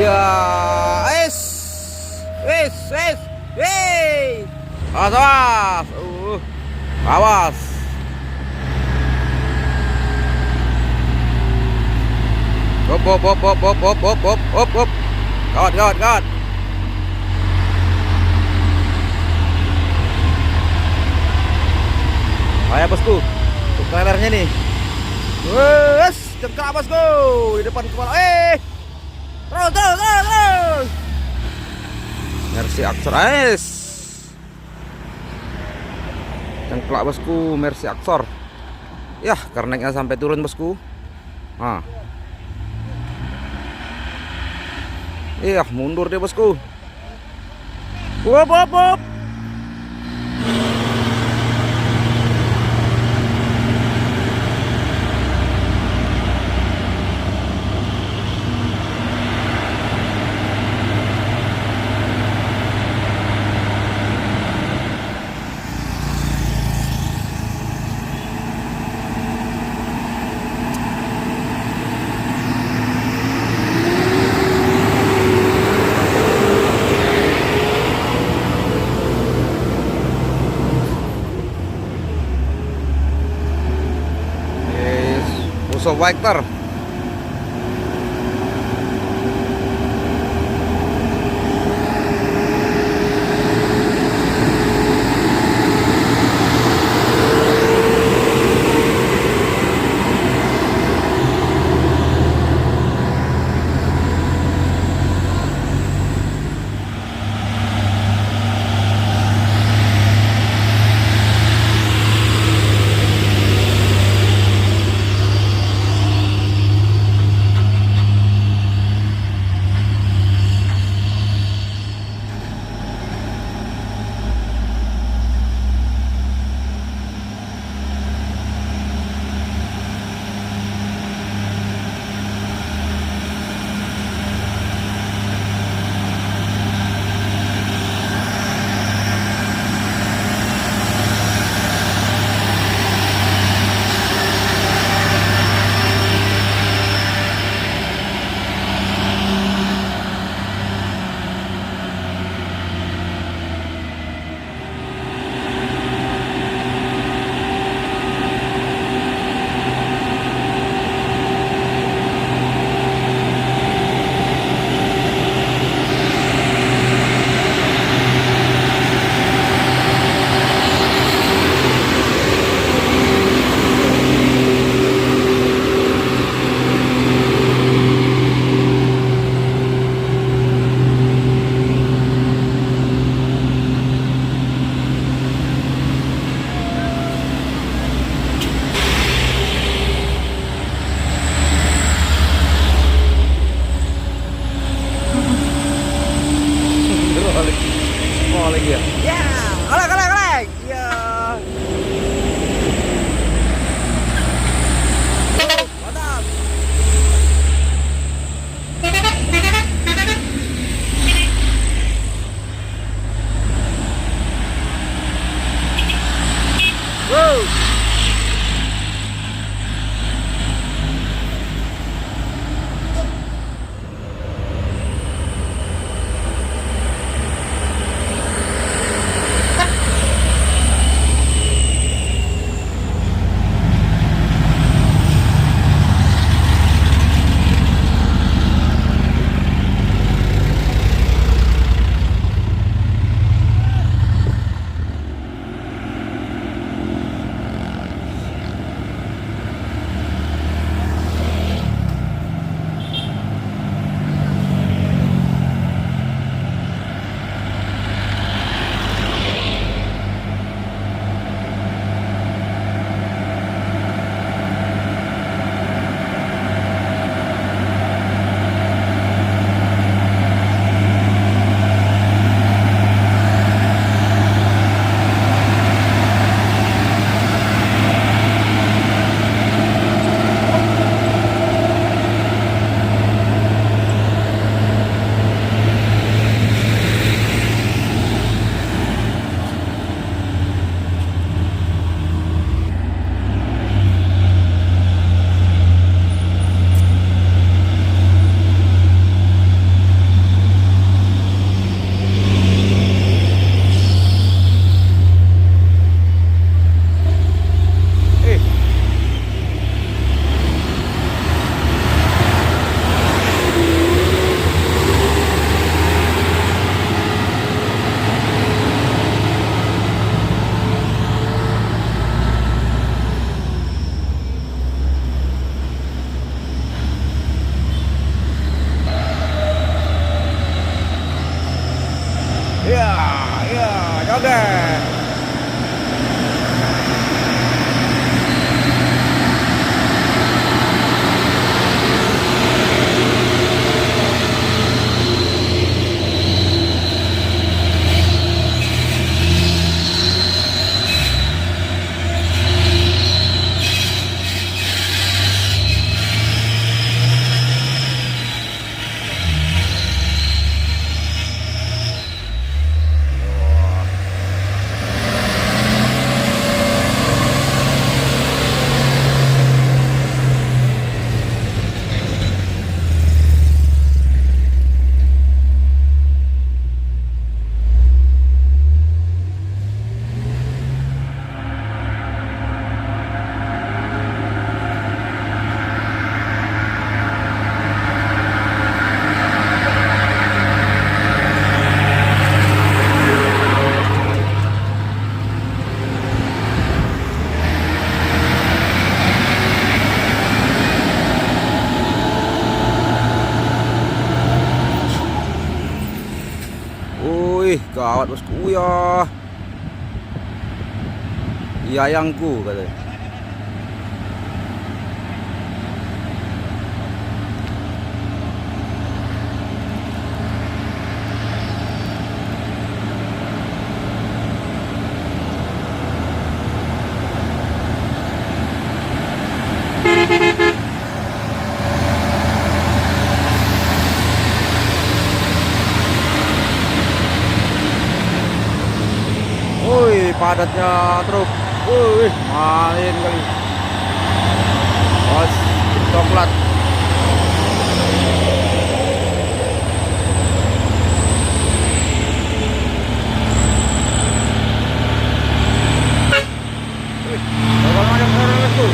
Ya, es, hey, awas, awas. Hop, hop, hop, hop, hop, hop, hop, hop, hop, hop. Kawat, kawat, kawat. Ayo bosku, untuk trailernya nih. Wes, cengkrak bosku di depan kepala. Terus, terus, terus, terus. Mercy Axor, cengklak bosku, Mercy Axor. Yah, karena sampai turun bosku. Nah. Iya, mundur dia bosku. Wop, wop, wop. Musuh Victor. gawat bosku ya. Yayangku katanya. Woi, padatnya truk. Woi, main kali. Bos, coklat. Wih, bakal macam orang itu.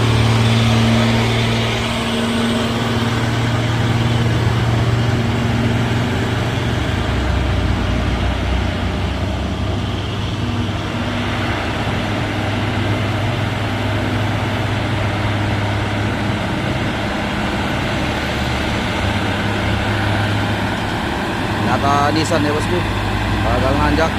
Ternyata Nissan ya bosku, gagal nanjak.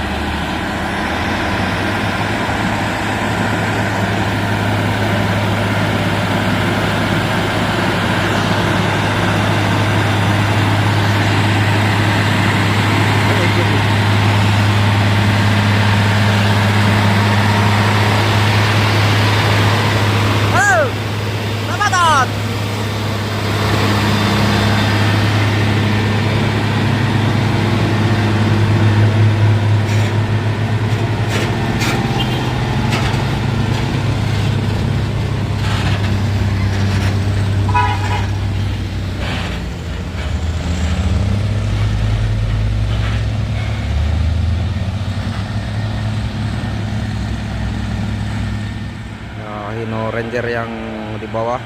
Halo, selamat. Hino Ranger yang di bawah,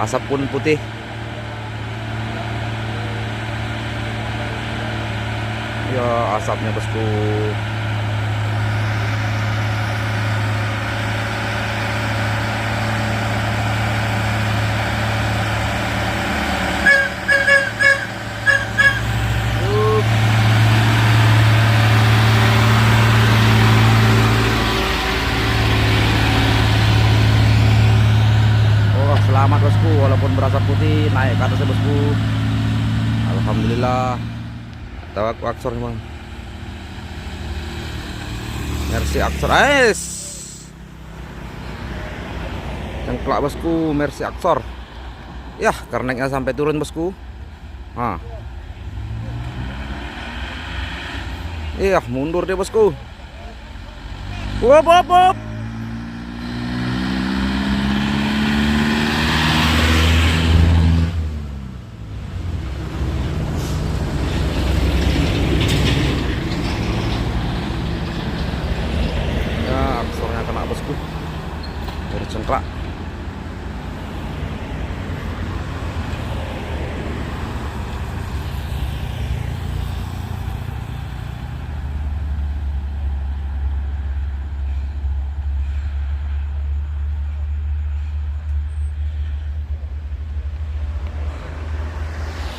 asap pun putih. Ya asapnya bosku. Selamat bosku, walaupun berasap putih naik ke atasnya bosku. Alhamdulillah. Tahu Aksor emang. Mercy Aksor, cengklak bosku, Mercy Aksor. Ya, karena sampai turun bosku. Nah. Iya, mundur dia bosku. Wop wop wop. Kena bosku dari cengklak.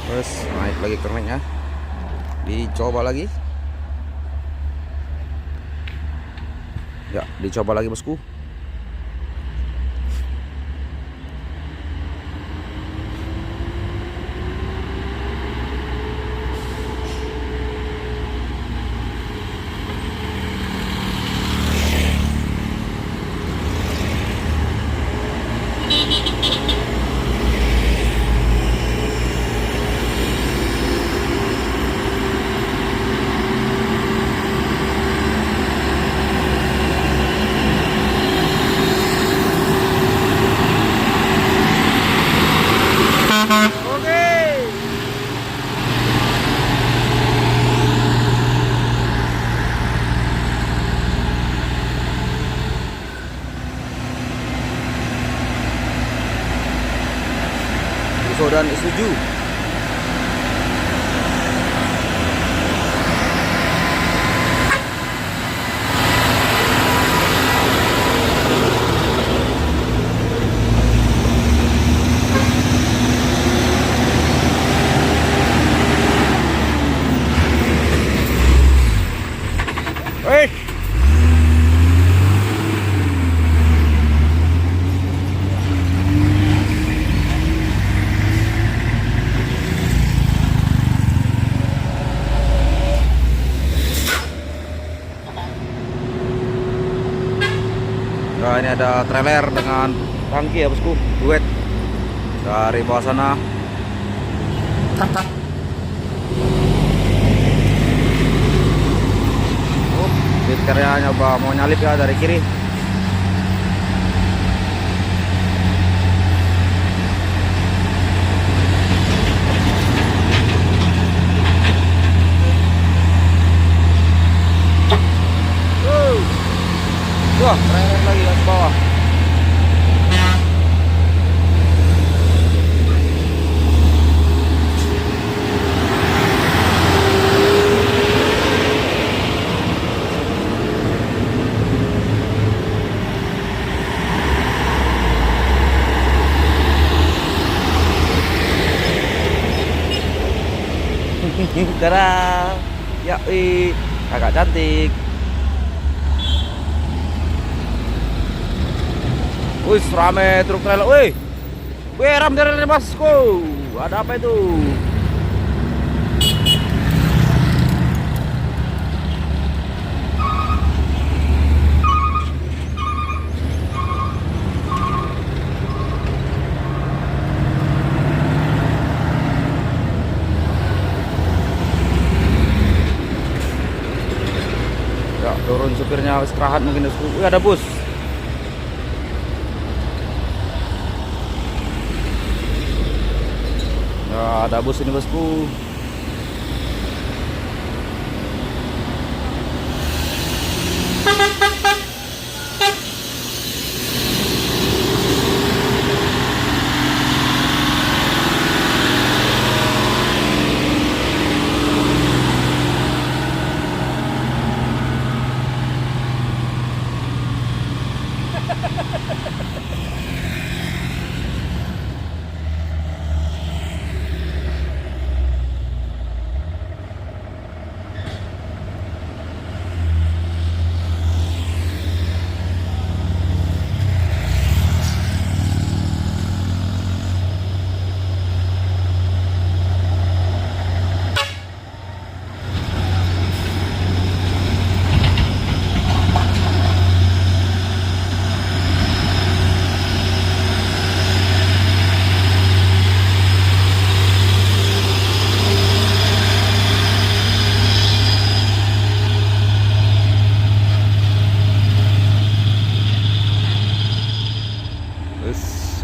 Terus naik lagi kerennya, dicoba lagi. Ya, dicoba lagi bosku. Dan Isuzu. ada trailer dengan tangki ya bosku, duet dari bawah sana. Speakernya nyoba mau nyalip ya dari kiri. Wah, trailer lagi ke bawah. Dadah. Ya, kakak cantik. Wih, rame truk trailer. Wih, ram dari bosku. Ada apa itu? Ya, turun supirnya istirahat mungkin. Wih, ada bus. Ya, ada bus ini bosku.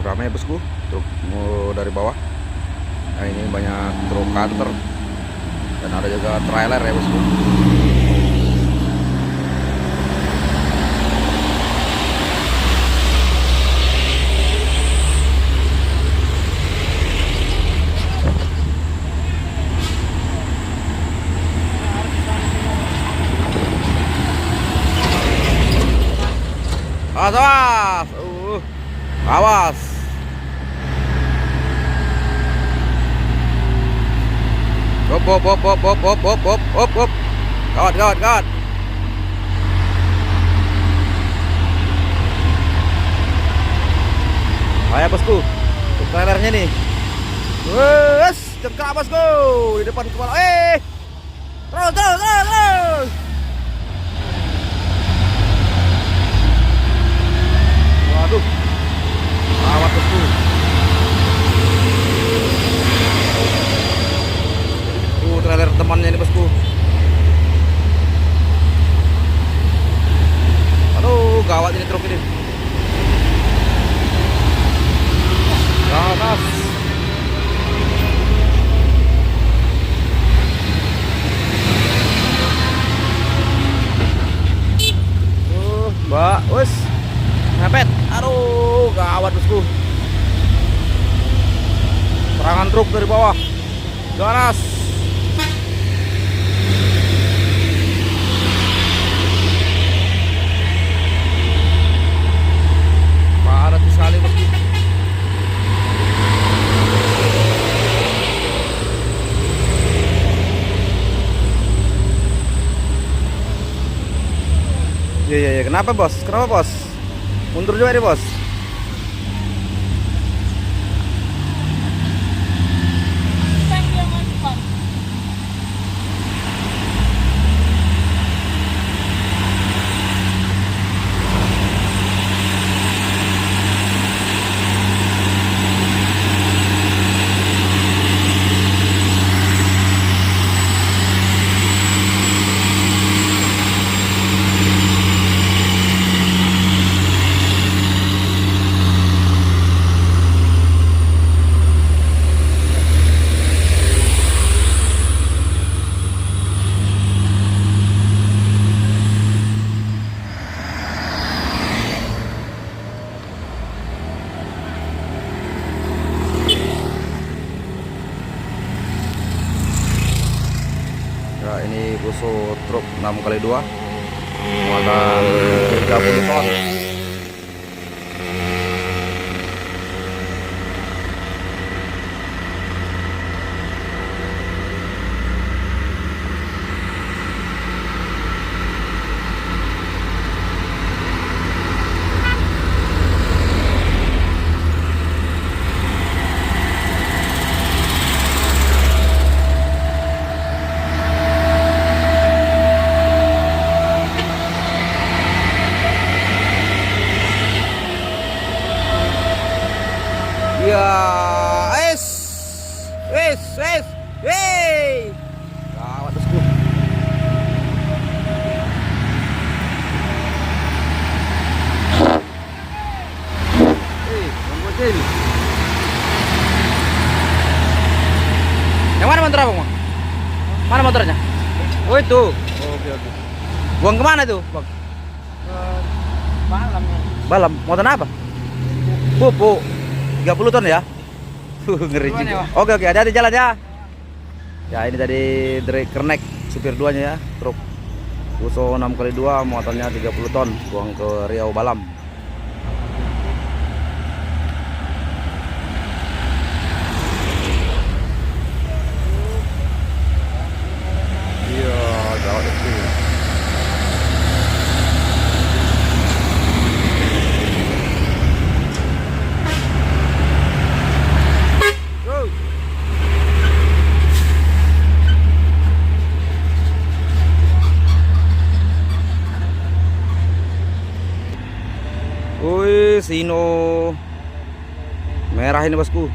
Ramai bosku, truk mau dari bawah. Nah, ini banyak truk kantor dan ada juga trailer ya bosku. Awas, awas. Hop. Gawat. Ayo bosku, untuk trailernya nih. Wes, cengkrak bosku di depan kepala. Terus. Waduh, awat bosku. Trailer temannya ini bosku. Aduh, gawat ini truk ini. Ganas. Mbak, wes mepet. Aduh, gawat bosku. Serangan truk dari bawah. Ganas. Padat sekali bosku. Iya, kenapa bos? Mundur juga nih bos. Fuso truk 6x2 muatan 30 ton. Ya, hey, gawat bosku. Ini. Yang mana motor abang? Mana motornya? Oh itu. Oke. Buang kemana tuh, bang? Balam ya. Balam. Motor apa? Pupuk. 30 ton ya? Ngeri Duluan juga. ya, Oke, hati-hati jalan ya. Ya, ini tadi Kernek supir duanya ya, truk Fuso 6x2 muatannya 30 ton, buang ke Riau Balam. Iya, gawat itu. Wih, Sino merah ini bosku.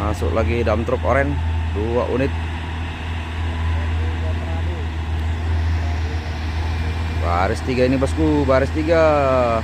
Masuk lagi dump truck oren 2 unit. Baris 3 ini bosku, baris 3.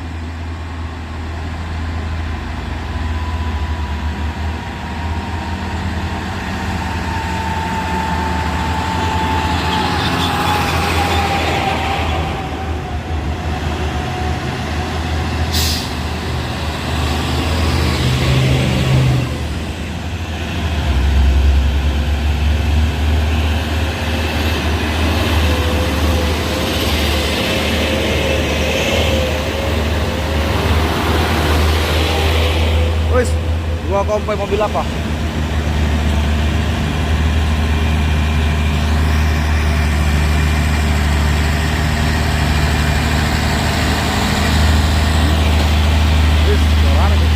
Wis, 2 kompoi mobil apa? Wis, suara nih.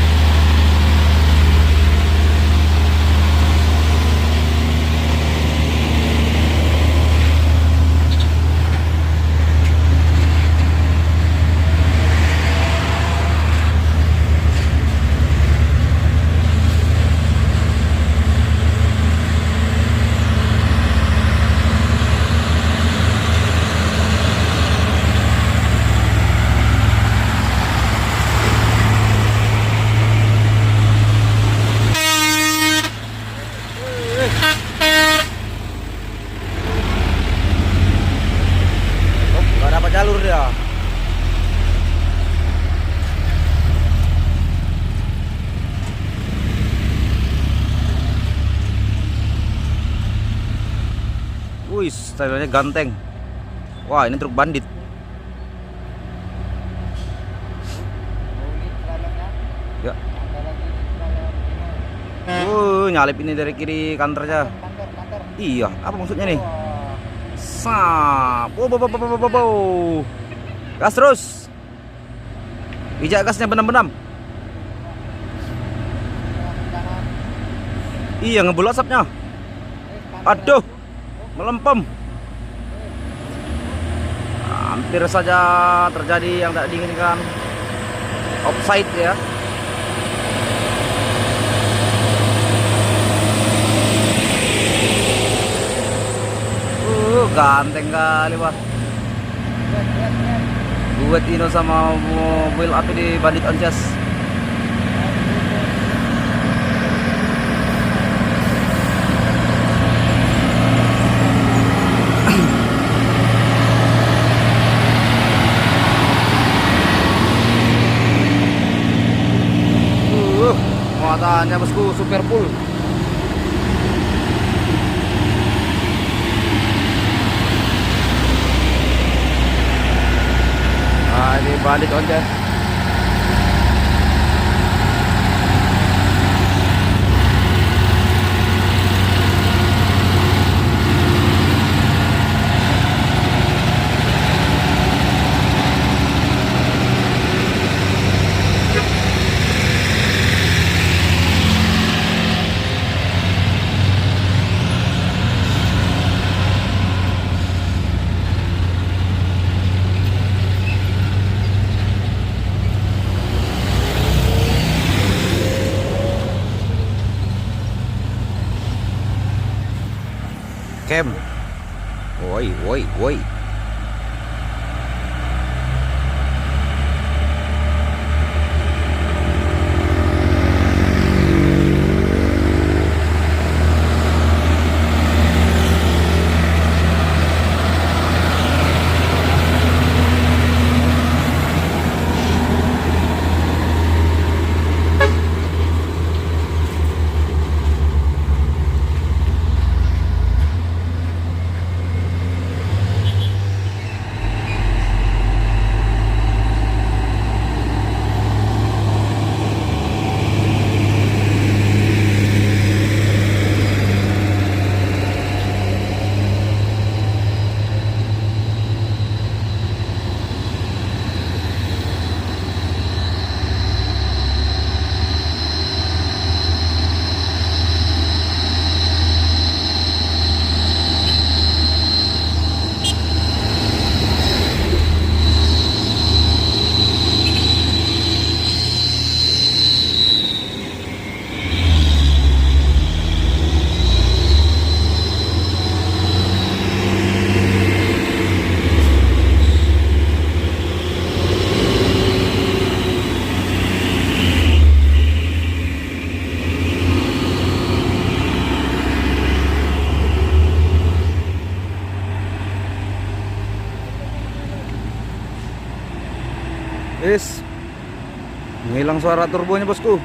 Gak dapat jalur dia. Wih, stylenya ganteng. Wah, ini truk bandit. Ya. Nyalip ini dari kiri kantornya. Iya, apa maksudnya nih? Sap. Gas terus. Pijak gasnya benam-benam. Iya, ngebul asapnya. Aduh, melempem. Hampir saja terjadi yang tak diinginkan. Offside ya. Ganteng kali pak. Buat Ino sama mobil api di bandit Onjas. Suaranya bosku super full. Nah ini balik aja. Kem. Woi, woi, woi. Menghilang suara turbonya bosku.